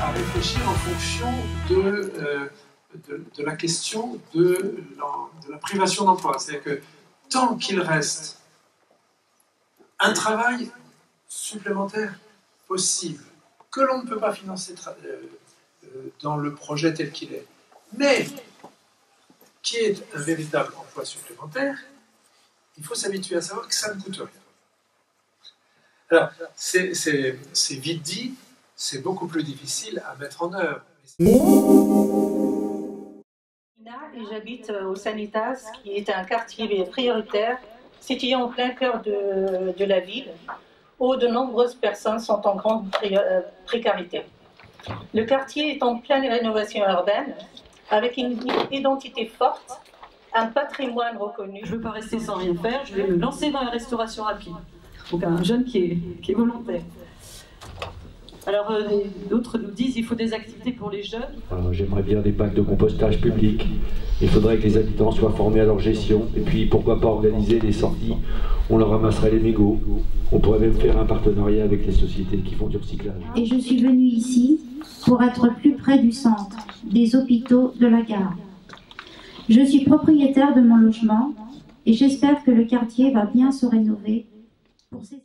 à réfléchir en fonction de la question de la privation d'emploi. C'est-à-dire que tant qu'il reste un travail supplémentaire possible, que l'on ne peut pas financer dans le projet tel qu'il est, mais qui est un véritable emploi supplémentaire, il faut s'habituer à savoir que ça ne coûte rien. Alors, c'est vite dit, c'est beaucoup plus difficile à mettre en œuvre. Et j'habite au Sanitas, qui est un quartier prioritaire situé en plein cœur de la ville, où de nombreuses personnes sont en grande précarité. Le quartier est en pleine rénovation urbaine, avec une identité forte, un patrimoine reconnu. Je ne veux pas rester sans rien faire, je vais me lancer dans la restauration rapide. Donc un jeune qui est volontaire. Alors d'autres nous disent qu'il faut des activités pour les jeunes. J'aimerais bien des bacs de compostage publics. Il faudrait que les habitants soient formés à leur gestion. Et puis pourquoi pas organiser des sorties. On leur ramasserait les mégots. On pourrait même faire un partenariat avec les sociétés qui font du recyclage. Et je suis venue ici pour être plus près du centre, des hôpitaux, de la gare. Je suis propriétaire de mon logement et j'espère que le quartier va bien se rénover pour ces...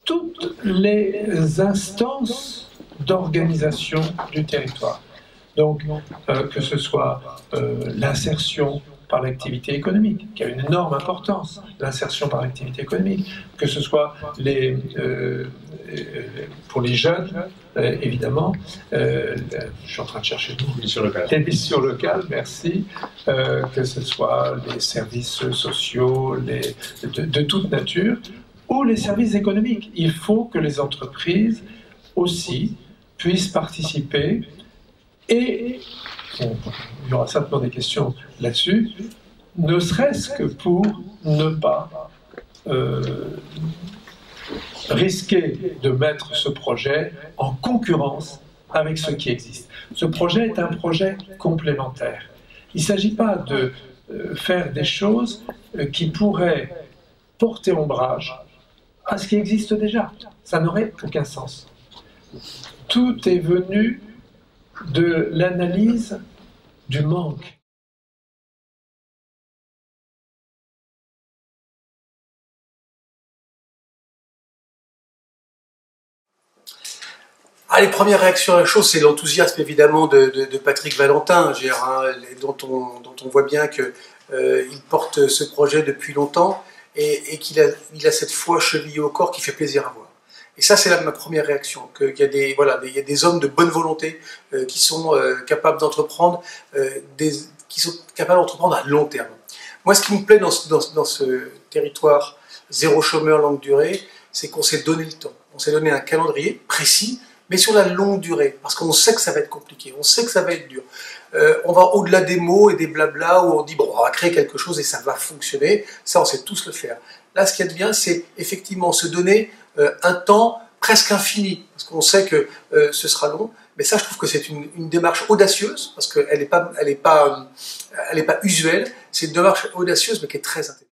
Toutes les instances d'organisation du territoire. Donc, que ce soit l'insertion par l'activité économique, qui a une énorme importance, l'insertion par l'activité économique, que ce soit pour les jeunes, évidemment, je suis en train de chercher les missions locales, merci, que ce soit les services sociaux, de toute nature, ou les services économiques. Il faut que les entreprises aussi puissent participer et il y aura certainement des questions là-dessus, ne serait-ce que pour ne pas risquer de mettre ce projet en concurrence avec ce qui existe. Ce projet est un projet complémentaire. Il ne s'agit pas de faire des choses qui pourraient porter ombrage à ce qui existe déjà. Ça n'aurait aucun sens. Tout est venu de l'analyse du manque. Les premières réactions à la chose, c'est l'enthousiasme évidemment de Patrick Valentin, dont on voit bien qu'il porte ce projet depuis longtemps et qu'il a cette foi chevillée au corps qui fait plaisir à voir. Et ça, c'est ma première réaction, qu'il y a des hommes de bonne volonté qui sont capables d'entreprendre, à long terme. Moi, ce qui me plaît dans ce territoire zéro chômeur longue durée, c'est qu'on s'est donné le temps. On s'est donné un calendrier précis, mais sur la longue durée, parce qu'on sait que ça va être compliqué, on sait que ça va être dur. On va au-delà des mots et des blabla où on dit bon, on va créer quelque chose et ça va fonctionner. Ça, on sait tous le faire. Là, ce qu'il y a de bien, c'est effectivement se donner un temps presque infini, parce qu'on sait que ce sera long. Mais ça, je trouve que c'est une démarche audacieuse, parce qu'elle n'est pas usuelle. C'est une démarche audacieuse, mais qui est très intelligente.